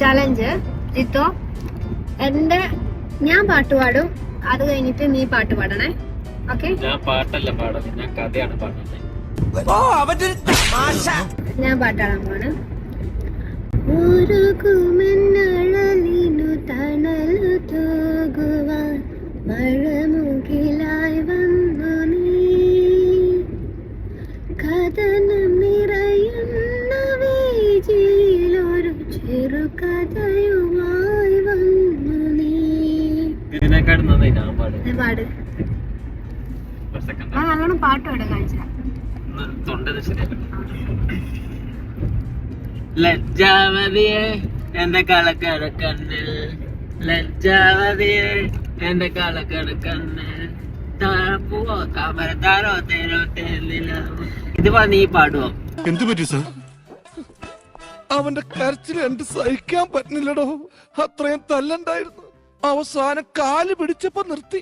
Challenge. ജിത്തോ, ഞാൻ പാട്ട് പാടും, അത് കഴിഞ്ഞിട്ട് നീ പാട്ട് പാടണേ. ഓക്കെ? ഞാൻ പാട്ടല്ല പാടുന്നത്, ഞാൻ കഥയാണ് പാടുന്നത്. ഞാൻ പാട്ടാടാൻ പോണ്. ഉരുകുമെന്നഴലിനു തണലു തൂകുവാൻ മഴമുകിലായി വന്നു നീ, കഥനം നിറയുന്ന വീജിയിലൊരു ചെറുകഥയുമായി വന്നു നീ. ഇതിനെക്കാട് നന്നായി ഞാൻ പാടും. പാട്. നല്ലോണം പാട്ട് പാടും കാണിച്ച തൊണ്ടത് ശരിയല്ല. ലജ്ജാവതിയെ എന്റെ കളക്കടക്കണ്ണിൽ, ലജ്ജാവതിയെ എന്റെ കളക്കടക്കണ്ണിൽ, താഴപ്പൂവോ താമരത്താരോ തേരോ തേരില്ല. ഇതിപ്പോ നീ പാടുവോ? എന്തു പറ്റി സാർ? അവന്റെ കരച്ചിൽ എന്ത് സഹിക്കാൻ പറ്റുന്നില്ലടോ. അത്രയും തല്ലണ്ടായിരുന്നു. അവസാനം കാല് പിടിച്ചപ്പോ നിർത്തി.